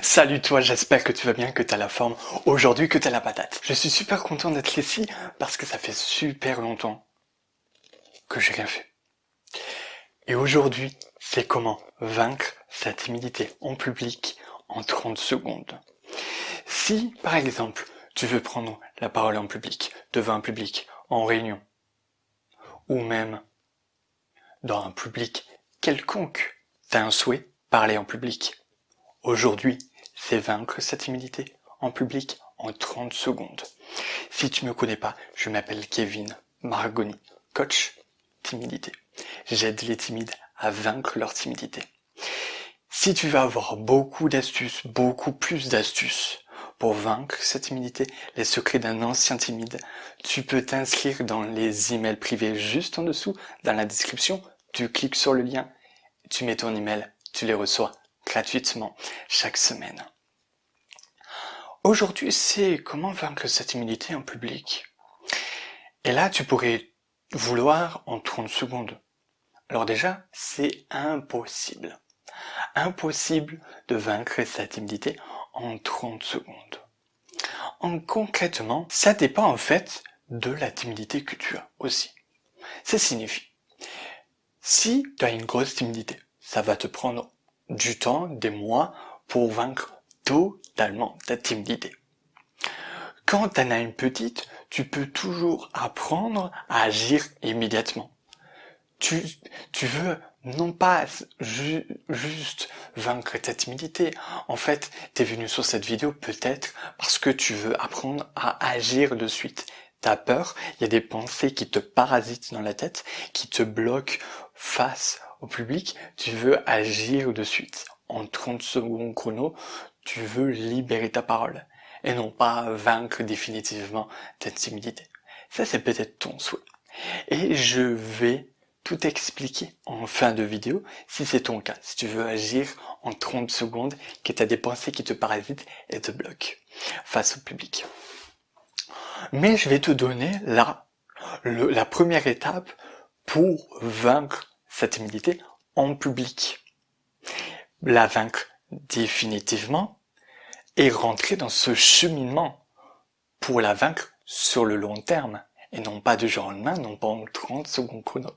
Salut toi, j'espère que tu vas bien, que tu as la forme aujourd'hui, que tu as la patate. Je suis super content d'être ici parce que ça fait super longtemps que j'ai rien fait. Et aujourd'hui, c'est comment vaincre sa timidité en public en 30 secondes. Si, par exemple, tu veux prendre la parole en public, devant un public, en réunion, ou même dans un public quelconque, tu as un souhait, parler en public. Aujourd'hui, c'est vaincre sa timidité en public en 30 secondes. Si tu me connais pas, je m'appelle Kevin Margoni, coach timidité. J'aide les timides à vaincre leur timidité. Si tu veux avoir beaucoup d'astuces, beaucoup plus d'astuces pour vaincre cette timidité, les secrets d'un ancien timide, tu peux t'inscrire dans les emails privés juste en dessous, dans la description. Tu cliques sur le lien, tu mets ton email, tu les reçois gratuitement chaque semaine. Aujourd'hui, c'est comment vaincre sa timidité en public. Et là, tu pourrais vouloir en 30 secondes. Alors déjà, c'est impossible. Impossible de vaincre sa timidité en 30 secondes. Concrètement, ça dépend en fait de la timidité que tu as aussi. Ça signifie, si tu as une grosse timidité, ça va te prendre du temps, des mois, pour vaincre totalement ta timidité. Quand tu en as une petite, tu peux toujours apprendre à agir immédiatement. Tu veux non pas juste vaincre ta timidité. En fait, tu es venu sur cette vidéo peut-être parce que tu veux apprendre à agir de suite. T'as peur, il y a des pensées qui te parasitent dans la tête, qui te bloquent face au public. Tu veux agir de suite. En 30 secondes chrono, tu veux libérer ta parole et non pas vaincre définitivement ta timidité. Ça, c'est peut-être ton souhait. Et je vais tout expliquer en fin de vidéo si c'est ton cas, si tu veux agir en 30 secondes, que tu as des pensées qui te parasitent et te bloquent face au public. Mais je vais te donner la première étape pour vaincre sa timidité en public. La vaincre définitivement et rentrer dans ce cheminement pour la vaincre sur le long terme. Et non pas du jour au lendemain, non pas en 30 secondes chrono.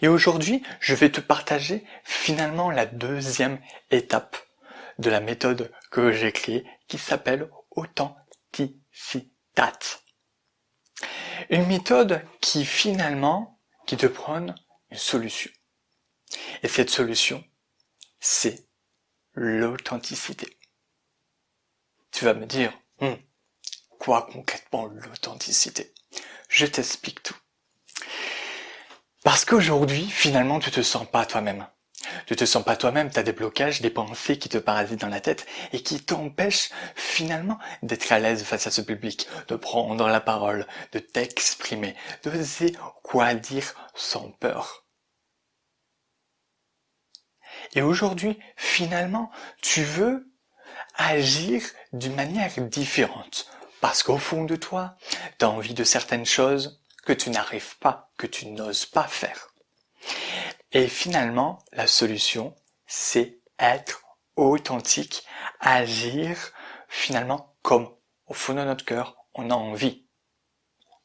Et aujourd'hui, je vais te partager finalement la deuxième étape de la méthode que j'ai créée qui s'appelle Authenticität. Une méthode qui finalement, qui te prône une solution. Et cette solution, c'est l'authenticité. Tu vas me dire, quoi concrètement l'authenticité? Je t'explique tout. Parce qu'aujourd'hui, finalement, tu te sens pas toi-même. Tu te sens pas toi-même, tu as des blocages, des pensées qui te parasitent dans la tête et qui t'empêchent finalement d'être à l'aise face à ce public, de prendre la parole, de t'exprimer, d'oser quoi dire sans peur. Et aujourd'hui, finalement, tu veux agir d'une manière différente. Parce qu'au fond de toi, tu as envie de certaines choses que tu n'arrives pas, que tu n'oses pas faire. Et finalement, la solution, c'est être authentique, agir finalement comme au fond de notre cœur, on a envie.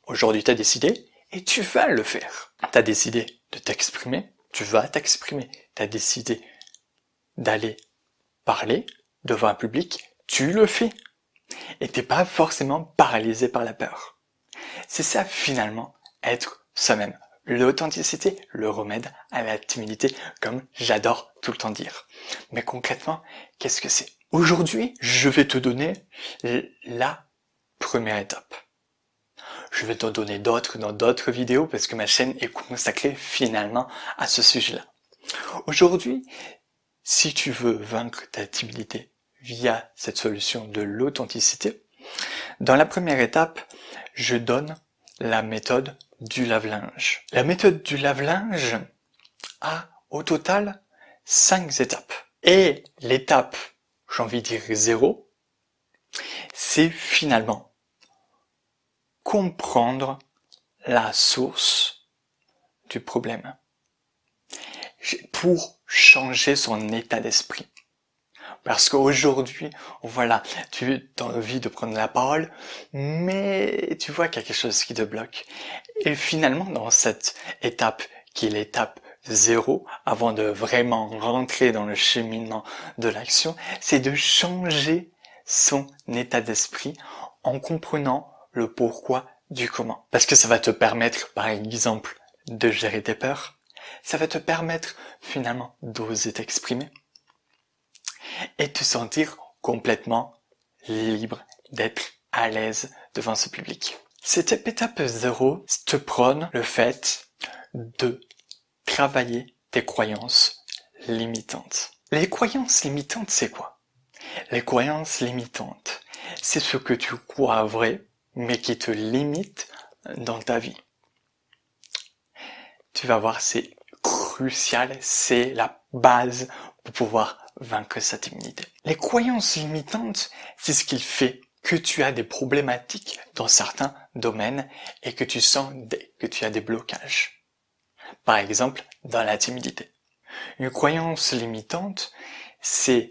Aujourd'hui, tu as décidé et tu vas le faire. Tu as décidé de t'exprimer, tu vas t'exprimer. Tu as décidé d'aller parler devant un public, tu le fais. Et t'es pas forcément paralysé par la peur. C'est ça finalement, être soi-même. L'authenticité, le remède à la timidité, comme j'adore tout le temps dire. Mais concrètement, qu'est-ce que c'est? Aujourd'hui, je vais te donner la première étape. Je vais t'en donner d'autres dans d'autres vidéos parce que ma chaîne est consacrée finalement à ce sujet-là. Aujourd'hui, si tu veux vaincre ta timidité via cette solution de l'authenticité, dans la première étape, je donne la méthode du lave-linge. La méthode du lave-linge a au total 5 étapes. Et l'étape, j'ai envie de dire 0, c'est finalement comprendre la source du problème pour changer son état d'esprit. Parce qu'aujourd'hui, voilà, tu as envie de prendre la parole, mais tu vois quelque chose qui te bloque. Et finalement, dans cette étape, qui est l'étape 0, avant de vraiment rentrer dans le cheminement de l'action, c'est de changer son état d'esprit en comprenant le pourquoi du comment. Parce que ça va te permettre, par exemple, de gérer tes peurs. Ça va te permettre, finalement, d'oser t'exprimer et te sentir complètement libre d'être à l'aise devant ce public. Cette étape 0 te prône le fait de travailler tes croyances limitantes. Les croyances limitantes, c'est quoi? Les croyances limitantes, c'est ce que tu crois vrai, mais qui te limite dans ta vie. Tu vas voir, c'est crucial, c'est la base pour pouvoir vaincre sa timidité. Les croyances limitantes, c'est ce qui fait que tu as des problématiques dans certains domaines et que tu sens que tu as des blocages. Par exemple, dans la timidité. Une croyance limitante, c'est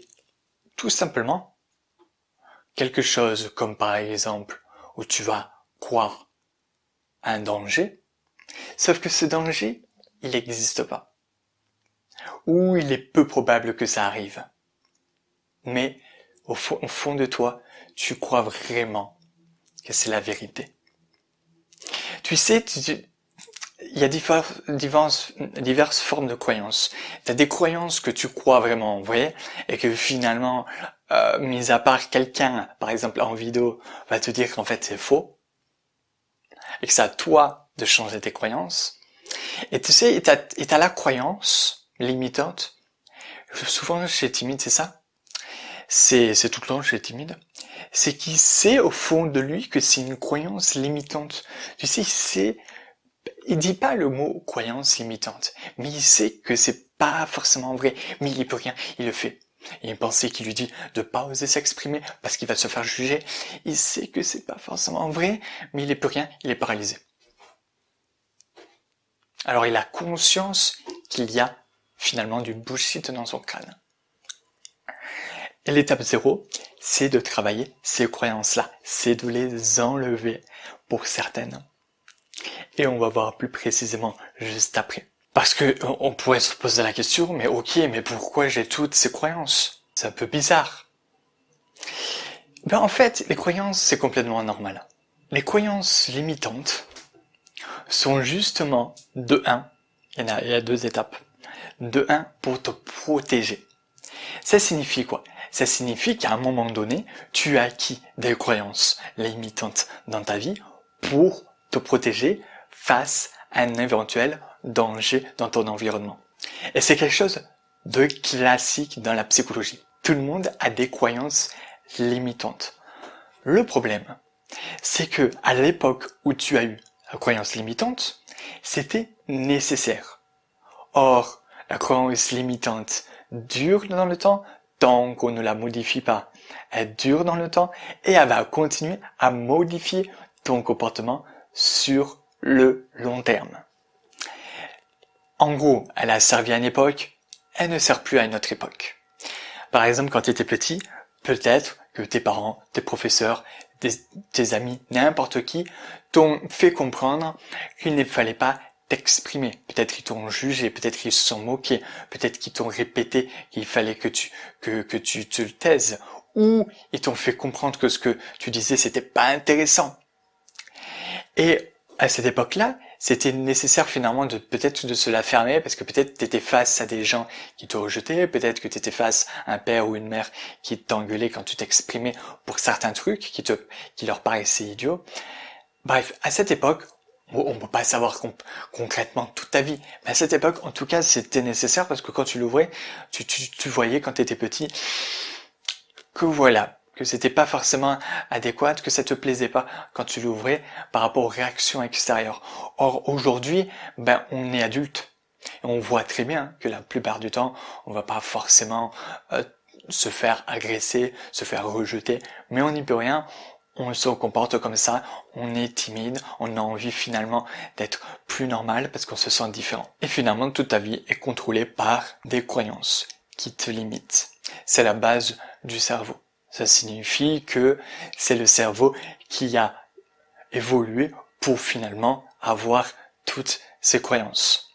tout simplement quelque chose comme par exemple où tu vas croire à un danger, sauf que ce danger, il n'existe pas. Ou il est peu probable que ça arrive. Mais au fond de toi, tu crois vraiment que c'est la vérité. Tu sais, il y a diverses formes de croyances. Tu as des croyances que tu crois vraiment vraies et que finalement, mis à part quelqu'un, par exemple en vidéo, va te dire qu'en fait c'est faux et que c'est à toi de changer tes croyances. Et tu sais, t'as la croyance limitante. Souvent chez Timide, c'est ça. C'est tout le temps chez Timide. C'est qu'il sait au fond de lui que c'est une croyance limitante. Tu sais, il dit pas le mot croyance limitante, mais il sait que c'est pas forcément vrai, mais il y peut rien, il le fait. Il y a une pensée qui lui dit de pas oser s'exprimer parce qu'il va se faire juger. Il sait que c'est pas forcément vrai, mais il y peut rien, il est paralysé. Alors il a conscience qu'il y a finalement du bullshit dans son crâne. Et l'étape 0, c'est de travailler ces croyances-là, c'est de les enlever pour certaines. Et on va voir plus précisément juste après. Parce que on pourrait se poser la question, mais ok, mais pourquoi j'ai toutes ces croyances? C'est un peu bizarre. Ben en fait, les croyances, c'est complètement normal. Les croyances limitantes sont justement de 1, il y a 2 étapes, de 1 pour te protéger. Ça signifie quoi? Ça signifie qu'à un moment donné, tu as acquis des croyances limitantes dans ta vie pour te protéger face à un éventuel danger dans ton environnement. Et c'est quelque chose de classique dans la psychologie. Tout le monde a des croyances limitantes. Le problème, c'est que à l'époque où tu as eu la croyance limitante, c'était nécessaire. Or, la croyance limitante dure dans le temps tant qu'on ne la modifie pas. Elle dure dans le temps et elle va continuer à modifier ton comportement sur le long terme. En gros, elle a servi à une époque, elle ne sert plus à une autre époque. Par exemple, quand tu étais petit, peut-être que tes parents, tes professeurs, tes amis, n'importe qui t'ont fait comprendre qu'il ne fallait pas t'exprimer. Peut-être qu'ils t'ont jugé, peut-être qu'ils se sont moqués, peut-être qu'ils t'ont répété qu'il fallait que tu te taises, ou ils t'ont fait comprendre que ce que tu disais c'était pas intéressant. Et à cette époque-là, c'était nécessaire finalement peut-être de se la fermer parce que peut-être tu étais face à des gens qui te rejetaient, peut-être que tu étais face à un père ou une mère qui t'engueulait quand tu t'exprimais pour certains trucs qui leur paraissaient idiots. Bref, à cette époque, on ne peut pas savoir concrètement toute ta vie, mais à cette époque, en tout cas, c'était nécessaire parce que quand tu l'ouvrais, tu voyais quand tu étais petit que voilà, que c'était pas forcément adéquat, que ça te plaisait pas quand tu l'ouvrais par rapport aux réactions extérieures. Or, aujourd'hui, on est adulte. Et on voit très bien que la plupart du temps, on va pas forcément se faire agresser, se faire rejeter, mais on n'y peut rien. On se comporte comme ça, on est timide, on a envie finalement d'être plus normal parce qu'on se sent différent. Et finalement, toute ta vie est contrôlée par des croyances qui te limite. C'est la base du cerveau. Ça signifie que c'est le cerveau qui a évolué pour finalement avoir toutes ces croyances.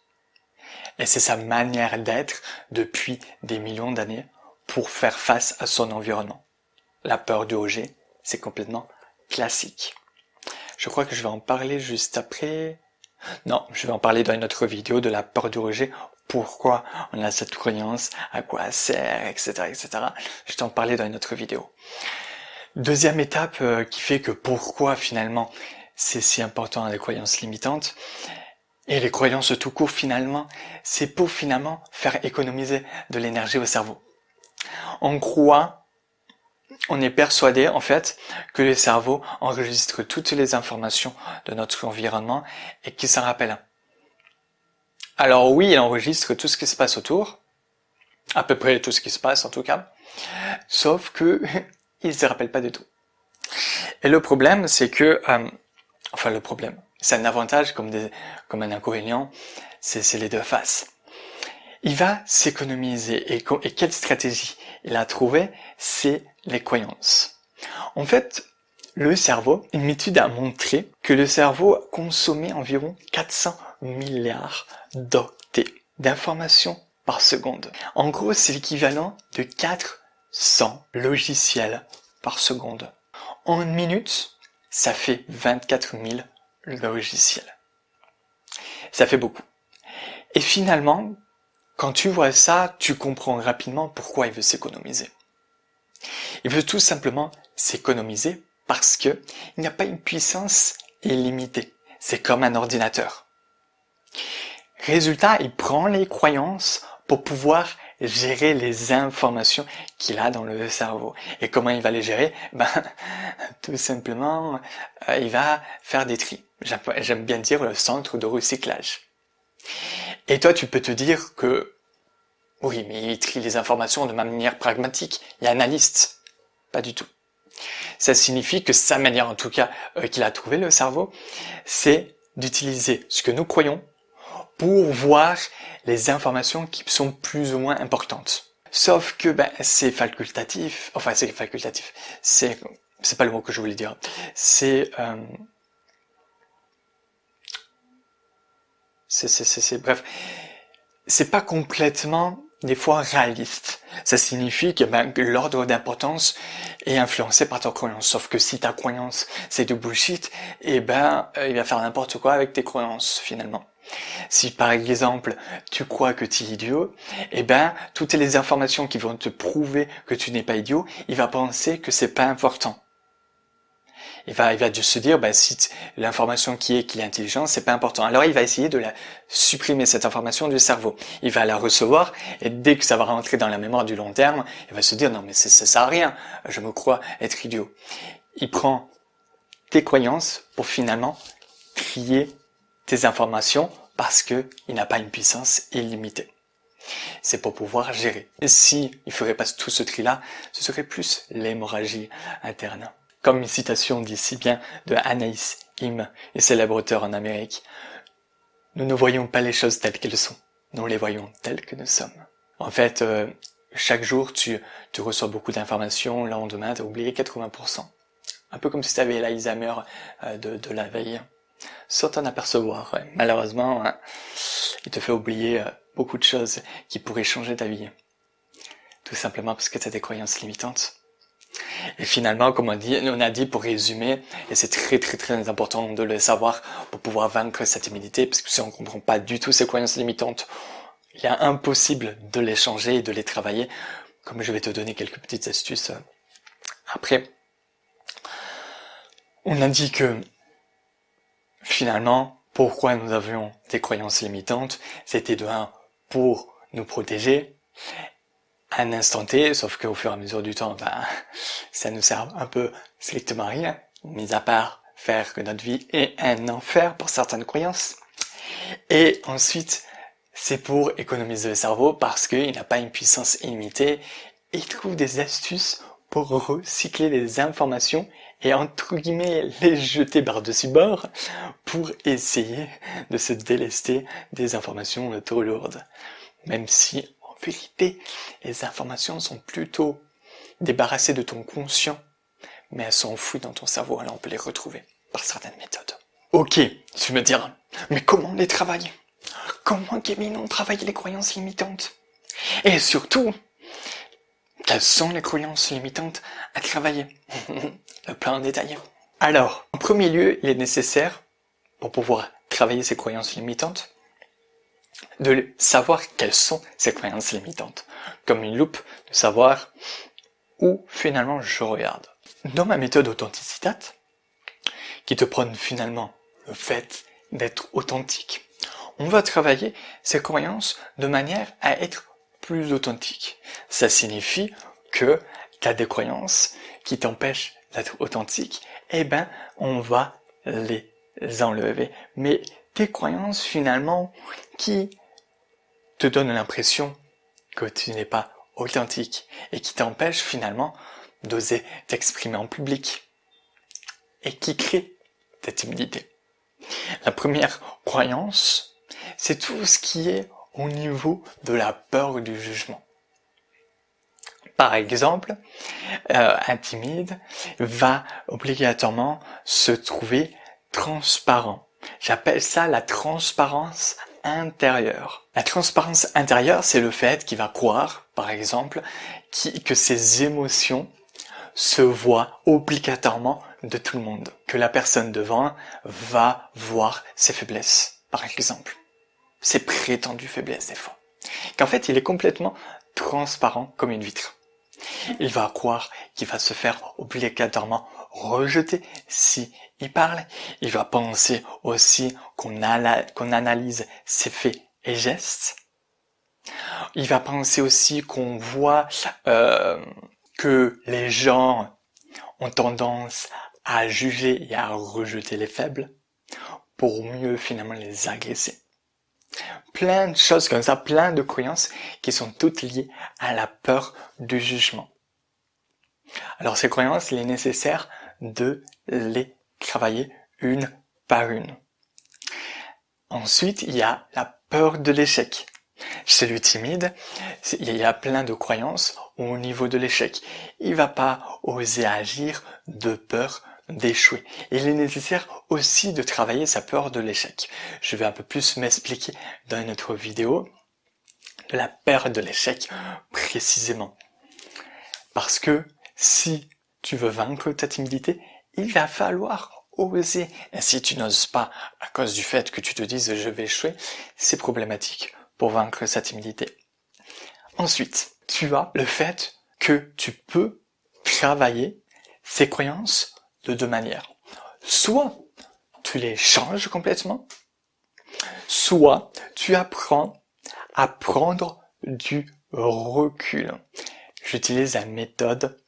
Et c'est sa manière d'être depuis des millions d'années pour faire face à son environnement. La peur du rejet, c'est complètement classique. Je crois que je vais en parler juste après. Non, je vais en parler dans une autre vidéo de la peur du rejet. Pourquoi on a cette croyance, à quoi elle sert, etc., etc. Je vais t'en parler dans une autre vidéo. Deuxième étape qui fait que pourquoi finalement c'est si important les croyances limitantes et les croyances tout court finalement, c'est pour finalement faire économiser de l'énergie au cerveau. On croit, on est persuadé en fait que le cerveau enregistre toutes les informations de notre environnement et qu'il s'en rappelle. Alors oui, il enregistre tout ce qui se passe autour, à peu près tout ce qui se passe en tout cas, sauf que il ne se rappelle pas du tout. Et le problème, c'est que, le problème, c'est un avantage comme un inconvénient, c'est les deux faces. Il va s'économiser et quelle stratégie il a trouvé, c'est les croyances. En fait, le cerveau, une étude a montré que le cerveau consommait environ 400 milliards d'octets d'informations par seconde. En gros, c'est l'équivalent de 400 logiciels par seconde. En une minute, ça fait 24 000 logiciels. Ça fait beaucoup. Et finalement, quand tu vois ça, tu comprends rapidement pourquoi il veut s'économiser. Il veut tout simplement s'économiser parce que il n'y a pas une puissance illimitée. C'est comme un ordinateur. Résultat, il prend les croyances pour pouvoir gérer les informations qu'il a dans le cerveau. Et comment il va les gérer? Tout simplement, il va faire des tris. J'aime bien dire le centre de recyclage. Et toi, tu peux te dire que, oui, mais il trie les informations de manière pragmatique et analyste. Pas du tout. Ça signifie que sa manière, en tout cas, qu'il a trouvé le cerveau, c'est d'utiliser ce que nous croyons pour voir les informations qui sont plus ou moins importantes. Sauf que c'est facultatif, c'est pas le mot que je voulais dire. Bref, c'est pas complètement des fois réaliste. Ça signifie que l'ordre d'importance est influencé par ta croyance. Sauf que si ta croyance c'est du bullshit, il va faire n'importe quoi avec tes croyances finalement. Si par exemple tu crois que tu es idiot, toutes les informations qui vont te prouver que tu n'es pas idiot, il va penser que c'est pas important. Il va se dire, si l'information qu'il est intelligent, c'est pas important. Alors il va essayer de la supprimer, cette information du cerveau. Il va la recevoir, et dès que ça va rentrer dans la mémoire du long terme, il va se dire, non mais ça sert à rien, je me crois être idiot. Il prend tes croyances pour finalement trier tes informations parce que il n'a pas une puissance illimitée. C'est pour pouvoir gérer. Et si il ferait pas tout ce tri-là, ce serait plus l'hémorragie interne. Comme une citation dit si bien de Anaïs Nin, une célèbre auteure en Amérique. Nous ne voyons pas les choses telles qu'elles sont, nous les voyons telles que nous sommes. En fait, chaque jour, tu reçois beaucoup d'informations, le lendemain, tu as oublié 80%. Un peu comme si tu avais l'Alzheimer de la veille. Sans t'en apercevoir, ouais. Malheureusement, il te fait oublier beaucoup de choses qui pourraient changer ta vie. Tout simplement parce que tu as des croyances limitantes. Et finalement, comme on a dit pour résumer, et c'est très très très important de le savoir pour pouvoir vaincre cette timidité, parce que si on ne comprend pas du tout ces croyances limitantes, il est impossible de les changer et de les travailler, comme je vais te donner quelques petites astuces après. On a dit que finalement, pourquoi nous avions des croyances limitantes, c'était de 1 pour nous protéger, un instant T, sauf qu'au fur et à mesure du temps, ça nous sert un peu strictement à rien, mis à part faire que notre vie est un enfer pour certaines croyances. Et ensuite, c'est pour économiser le cerveau parce qu'il n'a pas une puissance illimitée et il trouve des astuces pour recycler les informations et entre guillemets les jeter par-dessus bord pour essayer de se délester des informations trop lourdes. Même si, en vérité, les informations sont plutôt débarrassées de ton conscient, mais elles sont enfouies dans ton cerveau, alors on peut les retrouver par certaines méthodes. Ok, tu me diras, mais comment les travailler? Comment, Kevin, on travaille les croyances limitantes? Et surtout, quelles sont les croyances limitantes à travailler? Le plan détaillé. Alors, en premier lieu, il est nécessaire, pour pouvoir travailler ces croyances limitantes, de savoir quelles sont ces croyances limitantes. Comme une loupe, de savoir où finalement je regarde. Dans ma méthode Authenticitat, qui te prône finalement le fait d'être authentique, on va travailler ces croyances de manière à être plus authentique. Ça signifie que tu as des croyances qui t'empêchent d'être authentique, eh ben on va les enlever. Mais tes croyances finalement qui te donnent l'impression que tu n'es pas authentique et qui t'empêchent finalement d'oser t'exprimer en public et qui créent ta timidité. La première croyance, c'est tout ce qui est au niveau de la peur du jugement. Par exemple, un timide va obligatoirement se trouver transparent. J'appelle ça la transparence intérieure. La transparence intérieure, c'est le fait qu'il va croire, par exemple, que ses émotions se voient obligatoirement de tout le monde. Que la personne devant va voir ses faiblesses, par exemple. Ses prétendues faiblesses, des fois. Qu'en fait, il est complètement transparent comme une vitre. Il va croire qu'il va se faire obligatoirement rejeter si il parle. Il va penser aussi qu'on analyse ses faits et gestes. Il va penser aussi qu'on voit que les gens ont tendance à juger et à rejeter les faibles pour mieux finalement les agresser. Plein de choses comme ça, plein de croyances qui sont toutes liées à la peur du jugement. Alors ces croyances, il est nécessaire de les travailler une par une. Ensuite, il y a la peur de l'échec. Chez le timide, il y a plein de croyances au niveau de l'échec. Il va pas oser agir de peur d'échouer. Il est nécessaire aussi de travailler sa peur de l'échec. Je vais un peu plus m'expliquer dans une autre vidéo de la peur de l'échec précisément. Parce que si tu veux vaincre ta timidité, il va falloir oser. Et si tu n'oses pas à cause du fait que tu te dises je vais échouer, c'est problématique pour vaincre sa timidité. Ensuite, tu as le fait que tu peux travailler ces croyances de deux manières. Soit tu les changes complètement, soit tu apprends à prendre du recul. J'utilise la méthode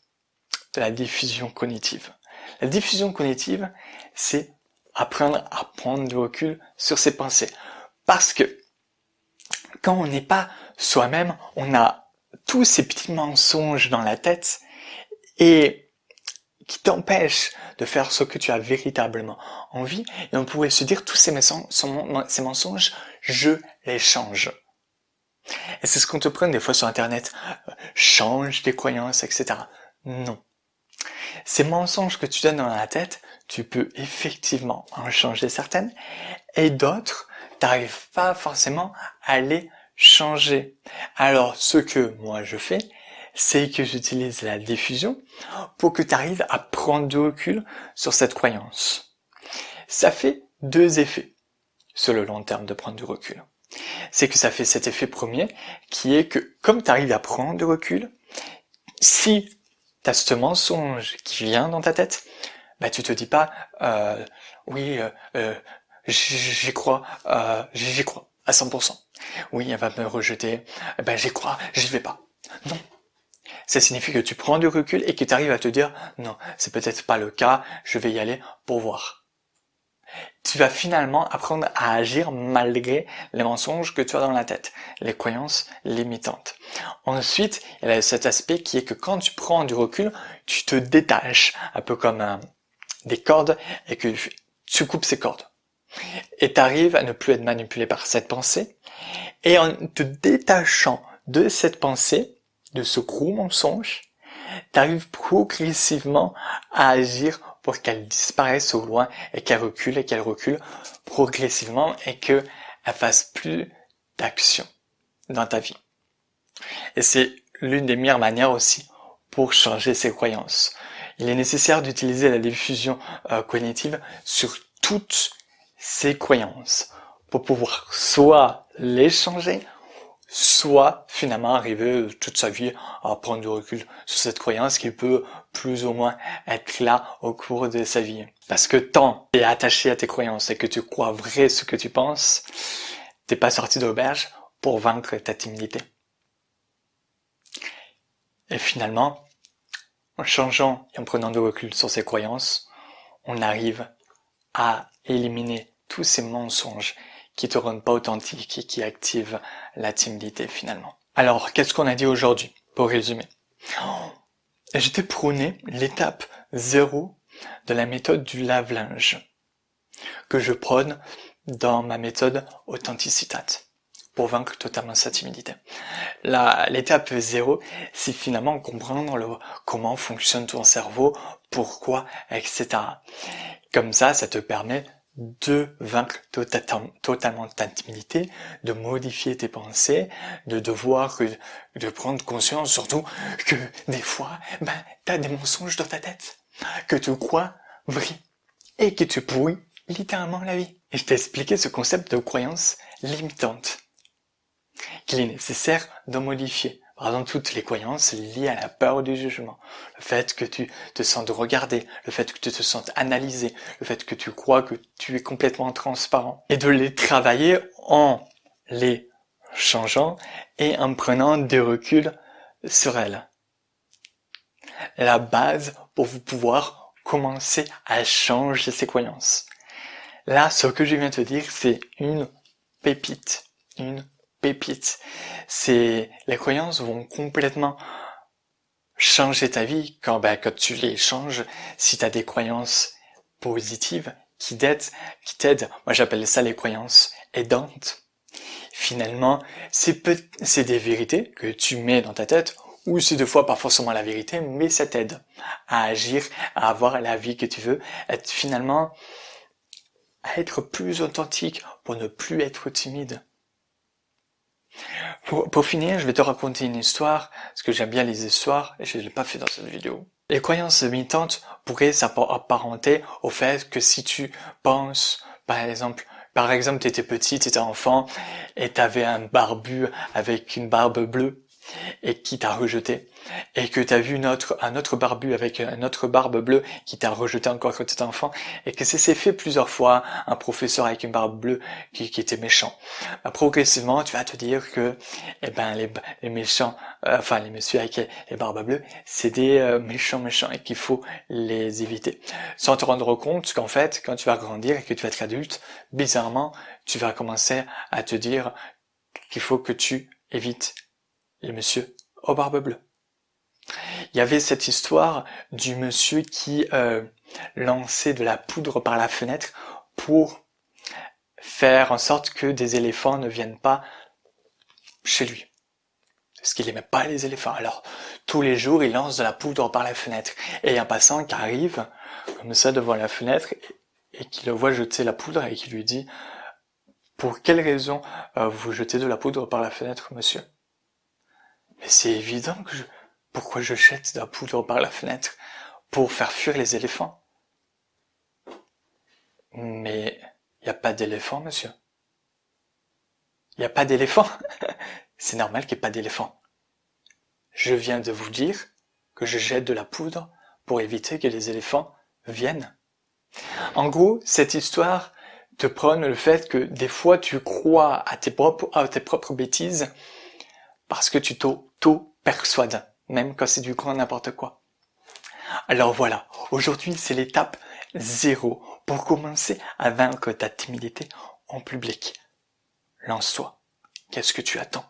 de la diffusion cognitive. La diffusion cognitive, c'est apprendre à prendre du recul sur ses pensées. Parce que quand on n'est pas soi-même, on a tous ces petits mensonges dans la tête et qui t'empêchent de faire ce que tu as véritablement envie. Et on pourrait se dire, tous ces mensonges, je les change. Et c'est ce qu'on te prend des fois sur Internet. Change tes croyances, etc. Non. Ces mensonges que tu donnes dans la tête, tu peux effectivement en changer certaines, et d'autres, t'arrives pas forcément à les changer. Alors, ce que moi je fais, c'est que j'utilise la diffusion pour que tu arrives à prendre du recul sur cette croyance. Ça fait deux effets sur le long terme de prendre du recul. C'est que ça fait cet effet premier qui est que comme tu arrives à prendre du recul, si tu as ce mensonge qui vient dans ta tête, bah tu te dis pas j'y crois à 100%. Oui, elle va me rejeter, j'y crois, j'y vais pas. Non. Ça signifie que tu prends du recul et que tu arrives à te dire non, c'est peut-être pas le cas, je vais y aller pour voir. Tu vas finalement apprendre à agir malgré les mensonges que tu as dans la tête, les croyances limitantes. Ensuite, il y a cet aspect qui est que quand tu prends du recul, tu te détaches, un peu comme des cordes, et que tu coupes ces cordes. Et tu arrives à ne plus être manipulé par cette pensée, et en te détachant de cette pensée, de ce gros mensonge, tu arrives progressivement à agir pour qu'elle disparaisse au loin et qu'elle recule progressivement et qu'elle fasse plus d'action dans ta vie. Et c'est l'une des meilleures manières aussi pour changer ses croyances. Il est nécessaire d'utiliser la diffusion cognitive sur toutes ces croyances pour pouvoir soit les changer, soit finalement arriver toute sa vie à prendre du recul sur cette croyance qui peut plus ou moins être là au cours de sa vie. Parce que tant tu es attaché à tes croyances et que tu crois vrai ce que tu penses, t'es pas sorti d'auberge pour vaincre ta timidité. Et finalement, en changeant et en prenant du recul sur ses croyances, on arrive à éliminer tous ces mensonges qui te rendent pas authentique et qui activent la timidité finalement. Alors, qu'est-ce qu'on a dit aujourd'hui, pour résumer? Je t'ai prôné l'étape 0 de la méthode du lave-linge, que je prône dans ma méthode Authenticitat, pour vaincre totalement sa timidité. L'étape 0, c'est finalement comprendre comment fonctionne ton cerveau, pourquoi, etc. Comme ça te permet de vaincre totalement ta timidité, de modifier tes pensées, de prendre conscience surtout que des fois, t'as des mensonges dans ta tête, que tu crois vrai et que tu pourris littéralement la vie. Et je t'ai expliqué ce concept de croyance limitante qu'il est nécessaire de modifier. Par exemple, toutes les croyances liées à la peur du jugement, le fait que tu te sentes regardé, le fait que tu te sentes analysé, le fait que tu crois que tu es complètement transparent, et de les travailler en les changeant et en prenant des reculs sur elles. La base pour vous pouvoir commencer à changer ces croyances. Là, ce que je viens de te dire, c'est une pépite. Les croyances vont complètement changer ta vie quand tu les changes. Si tu as des croyances positives qui t'aident, moi j'appelle ça les croyances aidantes. Finalement, c'est des vérités que tu mets dans ta tête, ou c'est des fois pas forcément la vérité, mais ça t'aide à agir, à avoir la vie que tu veux, finalement à être plus authentique pour ne plus être timide. Pour finir, je vais te raconter une histoire, parce que j'aime bien les histoires, et je ne l'ai pas fait dans cette vidéo. Les croyances limitantes pourraient s'apparenter au fait que si tu penses, par exemple, tu étais petit, tu étais enfant, et tu avais un barbu avec une barbe bleue, et qui t'a rejeté, et que tu as vu un autre barbu avec une autre barbe bleue qui t'a rejeté encore quand tu étais enfant, et que c'est fait plusieurs fois, un professeur avec une barbe bleue qui était méchant. Progressivement, tu vas te dire que les méchants, les messieurs avec les barbes bleues, c'est des méchants et qu'il faut les éviter. Sans te rendre compte qu'en fait, quand tu vas grandir et que tu vas être adulte, bizarrement, tu vas commencer à te dire qu'il faut que tu évites les messieurs aux barbes bleues. Il y avait cette histoire du monsieur qui lançait de la poudre par la fenêtre pour faire en sorte que des éléphants ne viennent pas chez lui. Parce qu'il n'aimait pas les éléphants. Alors, tous les jours, il lance de la poudre par la fenêtre. Et il y a un passant qui arrive, comme ça, devant la fenêtre, et qui le voit jeter la poudre et qui lui dit « Pour quelle raison vous jetez de la poudre par la fenêtre, monsieur ?» Mais c'est évident pourquoi je jette de la poudre par la fenêtre? Pour faire fuir les éléphants. Mais il n'y a pas d'éléphant, monsieur. Il n'y a pas d'éléphant. C'est normal qu'il n'y ait pas d'éléphant. Je viens de vous dire que je jette de la poudre pour éviter que les éléphants viennent. En gros, cette histoire te prône le fait que des fois tu crois à tes propres bêtises parce que tu t'auto-persuades, même quand c'est du grand n'importe quoi. Alors voilà, aujourd'hui c'est l'étape 0 pour commencer à vaincre ta timidité en public. Lance-toi. Qu'est-ce que tu attends?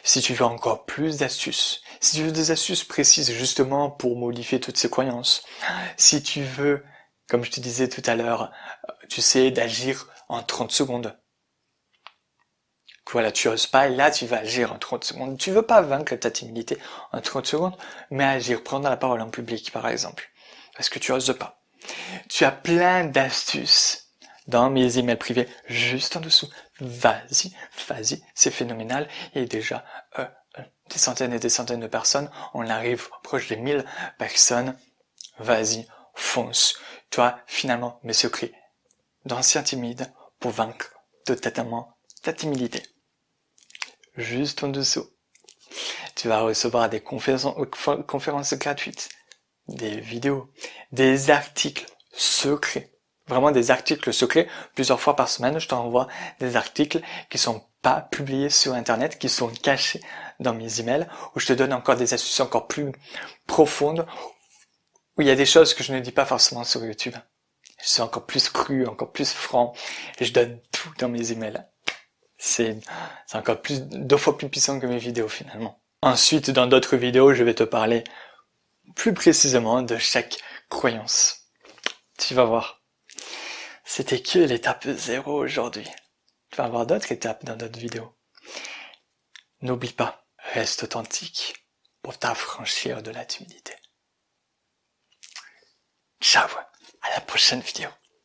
Si tu veux encore plus d'astuces, si tu veux des astuces précises justement pour modifier toutes ces croyances, si tu veux, comme je te disais tout à l'heure, tu sais, d'agir en 30 secondes, voilà, tu oses pas et là tu vas agir en 30 secondes. Tu veux pas vaincre ta timidité en 30 secondes, mais agir, prendre la parole en public par exemple, parce que tu oses pas. Tu as plein d'astuces dans mes emails privés juste en dessous. Vas-y, c'est phénoménal. Il y a déjà des centaines et des centaines de personnes. On arrive proche des 1000 personnes. Vas-y, fonce. Toi, finalement, mes secrets d'ancien timide pour vaincre totalement ta timidité. Juste en dessous. Tu vas recevoir des conférences gratuites, des vidéos, des articles secrets. Vraiment des articles secrets. Plusieurs fois par semaine, je t'envoie des articles qui sont pas publiés sur Internet, qui sont cachés dans mes emails, où je te donne encore des astuces encore plus profondes, où il y a des choses que je ne dis pas forcément sur YouTube. Je suis encore plus cru, encore plus franc, et je donne tout dans mes emails. C'est encore plus, 2 fois plus puissant que mes vidéos finalement. Ensuite, dans d'autres vidéos, je vais te parler plus précisément de chaque croyance. Tu vas voir. C'était que l'étape 0 aujourd'hui. Tu vas avoir d'autres étapes dans d'autres vidéos. N'oublie pas, reste authentique pour t'affranchir de la timidité. Ciao, à la prochaine vidéo.